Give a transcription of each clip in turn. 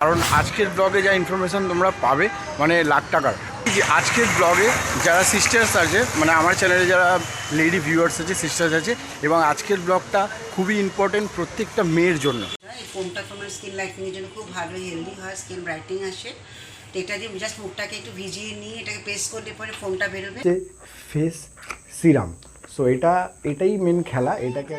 কারণ আজকের ব্লগে যা ইনফরমেশন তোমরা পাবে মানে লাখ টাকার। যে আজকের ব্লগে যারা সিস্টার্স আছে মানে আমার চ্যানেলে যারা লেডি ভিউয়ার্স আছে সিস্টার্স আছে এবং আজকের ব্লগটা খুবই ইম্পর্টেন্ট প্রত্যেকটা মেয়ের জন্য। এই ফোমটা তোমার স্কিন লাইটেনিংয়ের জন্য খুব ভালো, হেলদি হয়, স্কিন ব্রাইটনিং আসে। তো এটা দিয়ে জাস্ট মুখটাকে একটু ভিজিয়ে নিয়ে এটাকে পেস্ট করলে পরে ফোমটা বেরোবে। ফেস সিরাম, সো এটাই মেন খেলা। এটাকে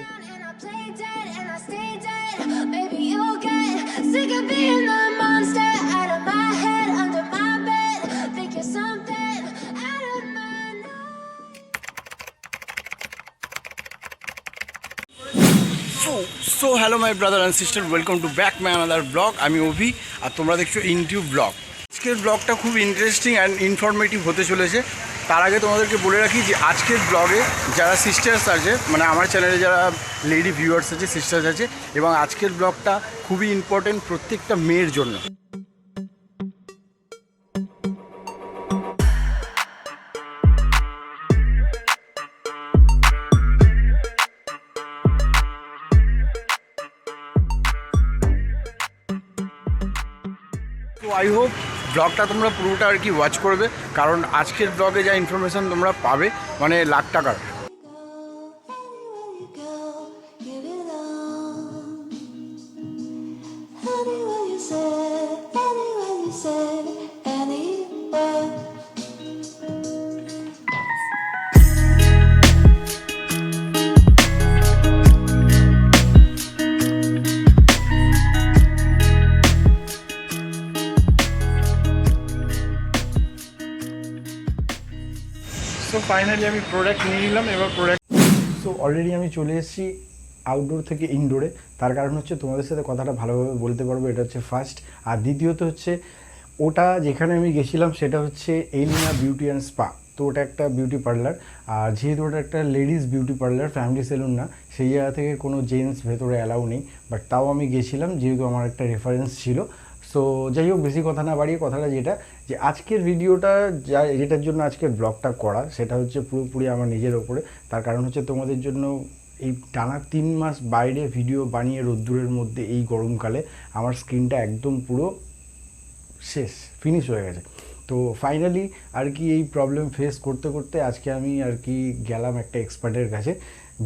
so hello my brother and sister, welcome to back my another blog. আমি অভি আর তোমরা দেখছো ইনটিউব ব্লগ। আজকের ব্লগটা খুব ইন্টারেস্টিং অ্যান্ড ইনফরমেটিভ হতে চলেছে। তার আগে তোমাদেরকে বলে রাখি যে আজকের ব্লগে যারা সিস্টার্স আছে মানে আমার চ্যানেলে যারা লেডি ভিউয়ার্স আছে সিস্টার্স আছে এবং আজকের ব্লগটা খুবই ইম্পর্টেন্ট প্রত্যেকটা মেয়ের জন্য। তো আই হোপ ব্লগটা তোমরা পুরোটা আর কি ওয়াচ করবে, কারণ আজকের ব্লগে যা ইনফরমেশান তোমরা পাবে মানে লাখ টাকার। সো ফাইনালি আমি প্রোডাক্ট নিয়ে নিলাম। এবার সো অলরেডি আমি চলে এসেছি আউটডোর থেকে ইনডোরে। তার কারণ হচ্ছে তোমাদের সাথে কথাটা ভালোভাবে বলতে পারবো, এটা হচ্ছে ফার্স্ট। আর দ্বিতীয়ত হচ্ছে ওটা যেখানে আমি গেছিলাম সেটা হচ্ছে এলিনা বিউটি অ্যান্ড স্পা। তো ওটা একটা বিউটি পার্লার, আর যেহেতু ওটা একটা ladies beauty parlour, family salon না, সেই জায়গা থেকে কোনো জেন্টস ভেতরে অ্যালাউ নেই। বাট তাও আমি গেছিলাম যেহেতু আমার একটা রেফারেন্স ছিল। সো যাই হোক, বেশি কথা না বাড়িয়ে কথাটা যে আজকের ভিডিওটা যেটার জন্য আজকের ব্লগটা করা সেটা হচ্ছে পুরোপুরি আমার নিজের ওপরে। তার কারণ হচ্ছে তোমাদের জন্য এই টানা 3 মাস বাইরে ভিডিও বানিয়ে রোদ্দুরের মধ্যে এই গরমকালে আমার স্কিনটা একদম পুরো শেষ, ফিনিশ হয়ে গেছে। তো ফাইনালি আর কি এই প্রবলেম ফেস করতে করতে আজকে আমি আর কি গেলাম একটা এক্সপার্টের কাছে।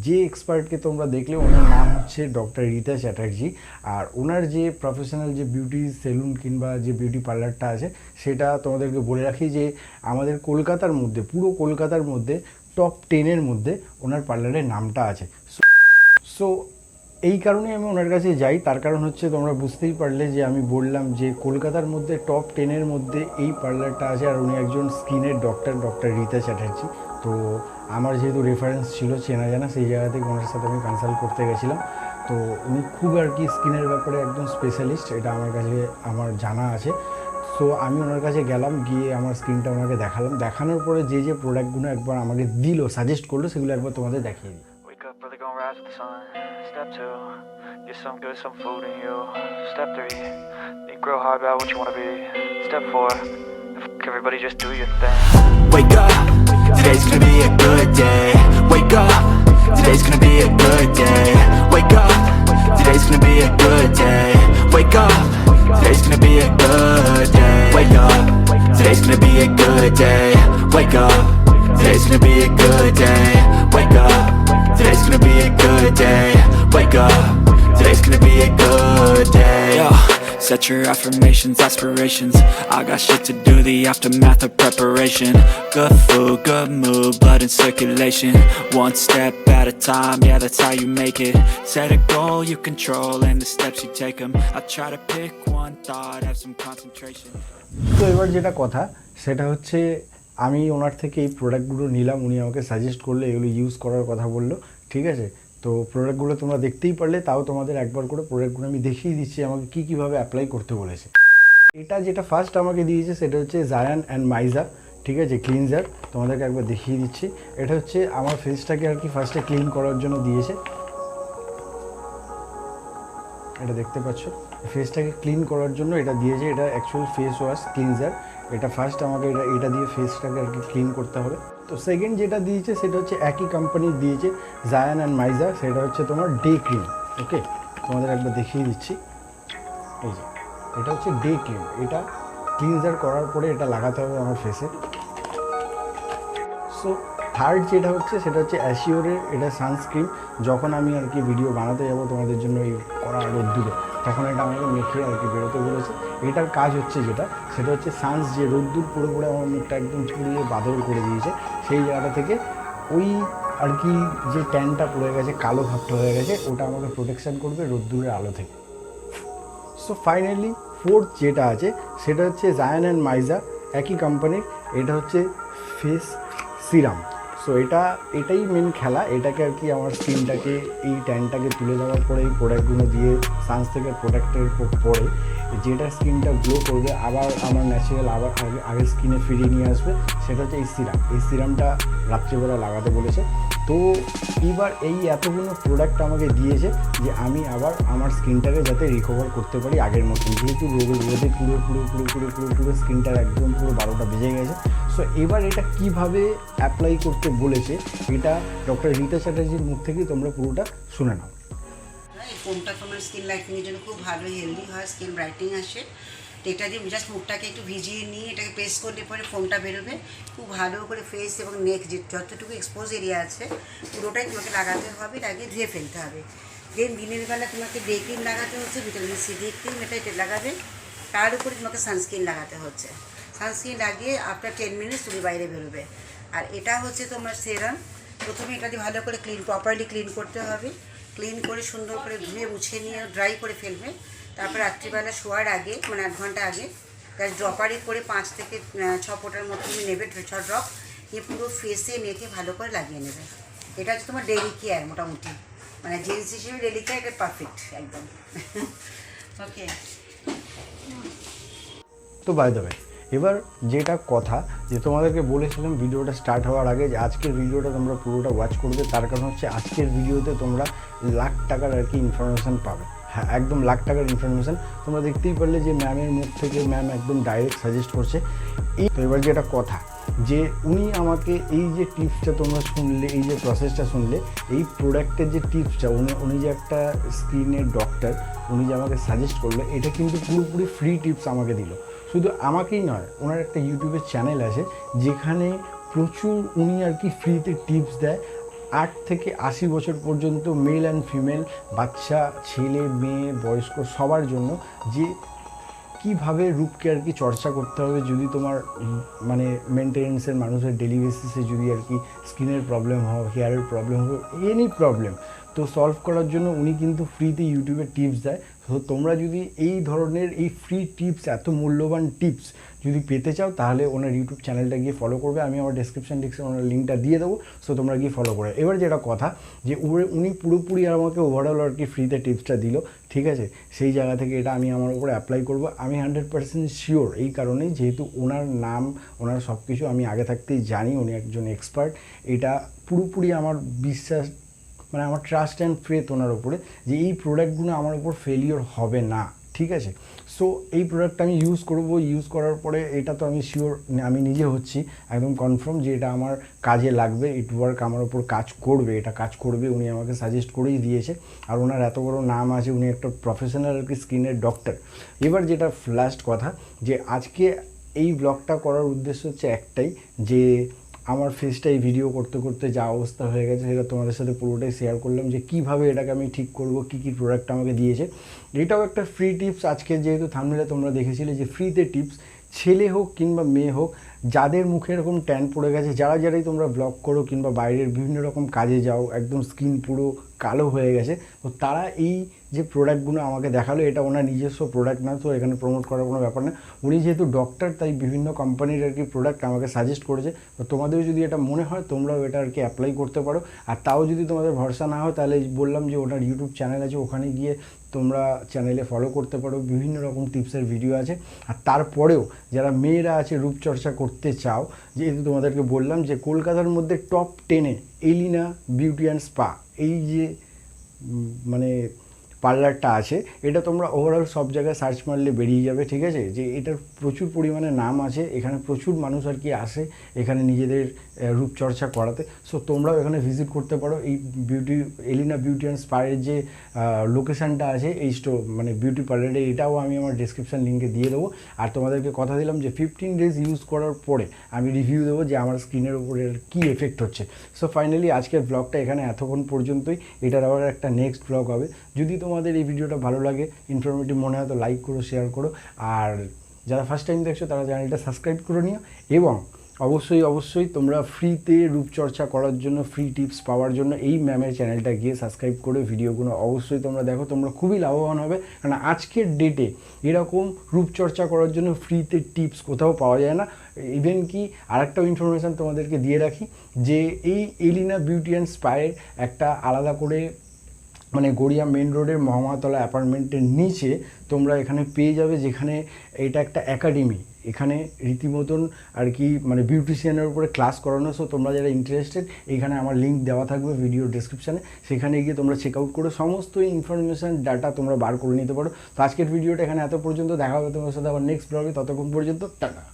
যে এক্সপার্টকে তোমরা দেখলে ওনার নাম হচ্ছে ডক্টর রিতা চ্যাটার্জি। আর ওনার যে প্রফেশনাল যে বিউটি সেলুন কিংবা যে বিউটি পার্লারটা আছে সেটা তোমাদেরকে বলে রাখি যে আমাদের কলকাতার মধ্যে, পুরো কলকাতার মধ্যে টপ 10-এর মধ্যে ওনার পার্লারের নামটা আছে। সো এই কারণে আমি ওনার কাছে যাই। তার কারণ হচ্ছে তোমরা বুঝতেই পারলে যে আমি বললাম যে কলকাতার মধ্যে টপ 10-এর মধ্যে এই পার্লারটা আছে আর উনি একজন স্কিনের ডক্টর রিতা চ্যাটার্জি। তো আমার যেহেতু রেফারেন্স ছিল চেনা জানা, সেই জায়গা থেকে ওনার সাথে আমি কনসাল্ট করতে গেছিলাম। তো উনি খুব আর কি স্কিনের ব্যাপারে একদম স্পেশালিস্ট, এটা আমার কাছে আমার জানা আছে। সো আমি ওনার কাছে গেলাম, গিয়ে আমার স্কিনটা ওনাকে দেখালাম। দেখানোর পরে যে যে প্রোডাক্টগুলো একবার আমাকে দিল, সাজেস্ট করলো, সেগুলো একবার তোমাদের দেখিয়ে দিই। Step 2, get some good, some food in you. Step 3, think real hard about what you wanna be. Step 4, everybody just do your thing. Wake up, today's gonna be a good day. Wake up, today's gonna be a good day. Wake up, today's gonna be a good day. Wake up, today's gonna be a good day. Wake up, today's gonna be a good day. Wake up, today's gonna be a good day. Wake up, today's gonna be a good day. Wake up, today's gonna be a good day. Yo, set your affirmations, aspirations. I got shit to do, the aftermath of preparation. Good food, good mood, blood in circulation. One step at a time, yeah, that's how you make it. Set a goal you control and the steps you take them. I try to pick one thought, have some concentration. তো এবার যেটা কথা সেটা হচ্ছে আমি ওনার থেকে এই প্রোডাক্টগুলো নিলাম। উনি আমাকে সাজেস্ট করলো, এগুলো ইউজ করার কথা বললো, ঠিক আছে। তো প্রোডাক্টগুলো তোমরা দেখতেই পারলে, তাও তোমাদের একবার করে প্রোডাক্টগুলো আমি দেখিয়ে দিচ্ছি আমাকে কীভাবে অ্যাপ্লাই করতে বলেছে। এটা যেটা ফার্স্ট আমাকে দিয়েছে সেটা হচ্ছে জায়ান অ্যান্ড মাইজা, ঠিক আছে, ক্লিনজার। তোমাদেরকে একবার দেখিয়ে দিচ্ছি। এটা হচ্ছে আমার ফেসটাকে আর কি ফার্স্টে ক্লিন করার জন্য দিয়েছে। এটা দেখতে পাচ্ছ, ফেসটাকে ক্লিন করার জন্য এটা দিয়েছে। এটা অ্যাকচুয়াল ফেস ওয়াশ ক্লিনজার। এটা ফার্স্ট আমাকে এটা দিয়ে ফেসটাকে আর কি ক্লিন করতে হবে। তো সেকেন্ড যেটা দিয়েছে সেটা হচ্ছে একই কোম্পানির দিয়েছে, জায়ান অ্যান্ড মাইজা। সেটা হচ্ছে তোমার ডে ক্রিম। ওকে, তোমাদের একবার দেখিয়ে দিচ্ছি। এই যে এটা হচ্ছে ডে ক্রিম। এটা ক্লিনজার করার পরে এটা লাগাতে হবে আমার ফেসে। সো থার্ড যেটা হচ্ছে সেটা হচ্ছে অ্যাসিওরের এটা সানস্ক্রিন। যখন আমি আর কি ভিডিও বানাতে যাবো তোমাদের জন্য এই কড়া রোদ্দুরে, তখন এটা আমাকে মেখে আর কি বেরোতে বলেছে। এটার কাজ হচ্ছে যেটা সেটা হচ্ছে সানস যে রোদ্দুর পুরোপুরি আমার মুখটা একদম পুড়িয়ে বাদল করে দিয়েছে, সেই জায়গাটা থেকে ওই আর কি যে ট্যানটা পড়ে গেছে, কালো ভাবটা হয়ে গেছে, ওটা আমাকে প্রোটেকশান করবে রোদ্দুরের আলো থেকে। সো ফাইনালি ফোর্থ যেটা আছে সেটা হচ্ছে জায়ান অ্যান্ড মাইজা, একই কোম্পানির। এটা হচ্ছে ফেস সিরাম। সো এটাই মেন খেলা। এটাকে আর কি আমার স্কিনটাকে এই ট্যানটাকে তুলে দেওয়ার পরে এই প্রোডাক্টগুলো দিয়ে সানস থেকে প্রোডাক্টের পরে যেটা স্কিনটা গ্লো করবে, আবার আমার ন্যাচারাল আবার আগের স্কিনে ফিরিয়ে নিয়ে আসবে, সেটা হচ্ছে এই সিরাম। এই সিরামটা রাত্রিবেলা লাগাতে বলেছে। তো এবার এই এতগুলো প্রোডাক্ট আমাকে দিয়েছে যে আমি আবার আমার স্কিনটাকে যাতে রিকভার করতে পারি আগের মতন, যেহেতু রোদে পুরো স্কিনটার একদম পুরো 12টা বেজে গেছে। সো এবার এটা কিভাবে অ্যাপ্লাই করতে বলেছে এটা ডক্টর রিতা চ্যাটার্জির মুখ থেকেই তোমরা পুরোটা শুনে নাও। এই ফোমটা তোমার স্কিন লাইটেনিংয়ের জন্য খুব ভালো, হেলদি হয়, স্কিন ব্রাইটিং আসে। তো এটা দিয়ে জাস্ট মুখটাকে একটু ভিজিয়ে নিয়ে এটাকে পেস্ট করলে পরে ফোমটা বেরোবে। খুব ভালো করে ফেস এবং নেক যতটুকু এক্সপোজ এরিয়া আছে পুরোটাই তোমাকে লাগাতে হবে, লাগিয়ে ধুয়ে ফেলতে হবে। দেন দিনের বেলা তোমাকে ডে ক্রিম লাগাতে হচ্ছে, ভিটামিন সি ডে ক্রিম, এটা লাগাবে। তার উপরে তোমাকে সানস্ক্রিন লাগাতে হচ্ছে। সানস্ক্রিন লাগিয়ে আফটার 10 মিনিটস তুমি বাইরে বেরোবে। আর এটা হচ্ছে তোমার সেরাম। প্রথমে এটা দিয়ে ভালো করে প্রপারলি ক্লিন করতে হবে। ক্লিন করে সুন্দর করে ধুয়ে মুছে নিয়ে ড্রাই করে ফেলবে। তারপর রাত্রিবেলা শোয়ার আগে মানে 8 ঘন্টা আগে তার ড্রপারে করে 5 থেকে 6 ফোঁটার মতো তুমি নেবে, 6 ড্রপ নিয়ে পুরো ফেসে মেখে ভালো করে লাগিয়ে নেবে। এটা হচ্ছে তোমার ডেলি কেয়ার, মোটামুটি মানে জেন্টস হিসেবে ডেলি কেয়ার এটা পারফেক্ট একদম। ওকে। তো বাই দ্য ওয়ে, এবার যেটা কথা যে তোমাদেরকে বলেছিলাম ভিডিওটা স্টার্ট হওয়ার আগে যে আজকের ভিডিওটা তোমরা পুরোটা ওয়াচ করবে, তার কারণ হচ্ছে আজকের ভিডিওতে তোমরা লাখ টাকার আর কি ইনফরমেশান পাবে। হ্যাঁ, একদম লাখ টাকার ইনফরমেশান। তোমরা দেখতেই পারলে যে ম্যামের মুখ থেকে ম্যাম একদম ডাইরেক্ট সাজেস্ট করছে। তো এবার যেটা কথা যে উনি আমাকে এই যে টিপসটা তোমরা শুনলে, এই যে প্রসেসটা শুনলে, এই প্রোডাক্টের যে টিপসটা উনি যে একটা স্কিনের ডক্টর, উনি যে আমাকে সাজেস্ট করলো, এটা কিন্তু পুরোপুরি ফ্রি টিপস আমাকে দিল। শুধু আমাকেই নয়, ওনার একটা ইউটিউবের চ্যানেল আছে যেখানে প্রচুর উনি আর কি ফ্রিতে টিপস দেয় 8 থেকে 80 বছর পর্যন্ত মেল অ্যান্ড ফিমেল, বাচ্চা, ছেলে, মেয়ে, বয়স্ক সবার জন্য, যে কীভাবে রূপকে আর কি চর্চা করতে হবে যদি তোমার মানে মেনটেন্যান্সের মানুষের ডেলি বেসিসে যদি আর কি স্কিনের প্রবলেম হয়, হেয়ারের প্রবলেম হয়, এনি প্রবলেম তো সলভ করার জন্য উনি কিন্তু ফ্রিতে ইউটিউবে টিপস দেয়। তো তোমরা যদি এই ধরনের এই ফ্রি টিপস, এত মূল্যবান টিপস যদি পেতে চাও, তাহলে ওনার ইউটিউব চ্যানেলটা গিয়ে ফলো করবে। আমি আমার ডেসক্রিপশন ওনার লিঙ্কটা দিয়ে দেবো। সো তোমরা গিয়ে ফলো করে। এবার যেটা কথা যে উনি পুরোপুরি আমাকে ওভারঅল আর কি ফ্রিতে টিপসটা দিল, ঠিক আছে? সেই জায়গা থেকে এটা আমি আমার উপরে অ্যাপ্লাই করবো। আমি 100% শিওর এই কারণেই, যেহেতু ওনার নাম, ওনার সব কিছু আমি আগে থাকতেই জানি, উনি একজন এক্সপার্ট। এটা পুরোপুরি আমার বিশ্বাস, মানে আমার ট্রাস্ট অ্যান্ড ফেথ ওনার উপরে যে এই প্রোডাক্টগুলো আমার উপর ফেলিওর হবে না, ঠিক আছে? সো এই প্রোডাক্টটা আমি ইউজ করব। ইউজ করার পরে এটা তো আমি শিওর, আমি নিজে হচ্ছি একদম কনফার্ম যে এটা আমার কাজে লাগবে, ইট ওয়ার্ক আমার ওপর কাজ করবে, এটা কাজ করবে। উনি আমাকে সাজেস্ট করেই দিয়েছে। আর ওনার এত বড় নাম আছে, উনি একটা প্রফেশনাল আর কি স্কিনের ডক্টর। এবার যেটা লাস্ট কথা, যে আজকে এই ব্লগটা করার উদ্দেশ্য হচ্ছে একটাই, যে আমার ফেসটাই ভিডিও করতে করতে যা অবস্থা হয়ে গেছে সেটা তোমাদের সাথে পুরোটাই শেয়ার করলাম, যে কীভাবে এটাকে আমি ঠিক করব, কী কী প্রোডাক্ট আমাকে দিয়েছে। এটাও একটা ফ্রি টিপস। আজকে যেহেতু থাম্বনেলে তোমরা দেখেছিলে যে ফ্রিতে টিপস, ছেলে হোক কিংবা মেয়ে হোক, যাদের মুখে এরকম ট্যান পড়ে গেছে, যারাই তোমরা ব্লগ করো কিংবা বাইরের বিভিন্ন রকম কাজে যাও, একদম স্কিন পুরো কালো হয়ে গেছে, তো তারা এই যে প্রোডাক্টগুলো আমাকে দেখালো, এটা ওনার নিজস্ব প্রোডাক্ট না, তো এখানে প্রমোট করার কোনো ব্যাপার না। উনি যেহেতু ডক্টর, তাই বিভিন্ন কোম্পানির আর কি প্রোডাক্ট আমাকে সাজেস্ট করেছে। তো তোমাদেরও যদি এটা মনে হয়, তোমরাও এটা আর কি অ্যাপ্লাই করতে পারো। আর তাও যদি তোমাদের ভরসা না হয়, তাহলে বললাম যে ওনার ইউটিউব চ্যানেল আছে, ওখানে গিয়ে তোমরা চ্যানেলে ফলো করতে পারো, বিভিন্ন রকম টিপসের ভিডিও আছে। আর তারপরেও যারা মেয়েরা আছে, রূপচর্চা করতে চাও, যেহেতু তোমাদেরকে বললাম যে কলকাতার মধ্যে টপ 10-এ এলিনা বিউটি অ্যান্ড স্পা, এই যে মানে পার্লারটা আছে, এটা তোমরা ওভারঅল সব জায়গায় সার্চ মারলে বেরিয়ে যাবে, ঠিক আছে। যে এটার প্রচুর পরিমাণে নাম আছে, এখানে প্রচুর মানুষ আর কি আসে এখানে নিজেদের রূপচর্চা করাতে। সো তোমরাও এখানে ভিজিট করতে পারো। এই এলিনা বিউটি অ্যান্ড স্পায়ের যে লোকেশানটা আছে এই মানে বিউটি পার্লারে, এটাও আমি আমার ডিসক্রিপশান লিঙ্কে দিয়ে দেবো। আর তোমাদেরকে কথা দিলাম যে 15 ডেজ ইউজ করার পরে আমি রিভিউ দেবো যে আমার স্কিনের উপরে কী এফেক্ট হচ্ছে। সো ফাইনালি আজকের ব্লগটা এখানে এতক্ষণ পর্যন্তই। এটার আবার একটা নেক্সট ব্লগ হবে। যদি তোমাদের এই ভিডিওটা ভালো লাগে, ইনফরমেটিভ মনে হয়, তো লাইক করো, শেয়ার করো। আর যারা ফার্স্ট টাইম দেখছো তারা চ্যানেলটা সাবস্ক্রাইব করে নিও। এবং অবশ্যই তোমরা ফ্রিতে রূপচর্চা করার জন্য, ফ্রি টিপস পাওয়ার জন্য এই ম্যামের চ্যানেলটা গিয়ে সাবস্ক্রাইব করে ভিডিওগুলো অবশ্যই তোমরা দেখো। তোমরা খুবই লাভবান হবে, কারণ আজকের ডেটে এরকম রূপচর্চা করার জন্য ফ্রিতে টিপস কোথাও পাওয়া যায় না। ইভেন কি আরেকটাও ইনফরমেশান তোমাদেরকে দিয়ে রাখি যে এই এলিনা বিউটি অ্যান্ড স্পায়ের একটা আলাদা করে মানে গড়িয়া মেন রোডের মহামাতলা অ্যাপার্টমেন্টের নিচে তোমরা এখানে পেয়ে যাবে, যেখানে এটা একটা একাডেমি। এখানে রীতিমতন আর কি মানে বিউটিশিয়ানের উপরে ক্লাস করানো। সো তোমরা যারা ইন্টারেস্টেড, এখানে আমার লিঙ্ক দেওয়া থাকবে ভিডিও ডেসক্রিপশানে, সেখানে গিয়ে তোমরা চেক আউট করে সমস্ত ইনফরমেশান ডাটা তোমরা বার করে নিতে পারো। তো আজকের ভিডিওটা এখানে এত পর্যন্ত, দেখা হবে তোমার সাথে আবার নেক্সট ব্লগে। ততক্ষণ পর্যন্ত টাটা।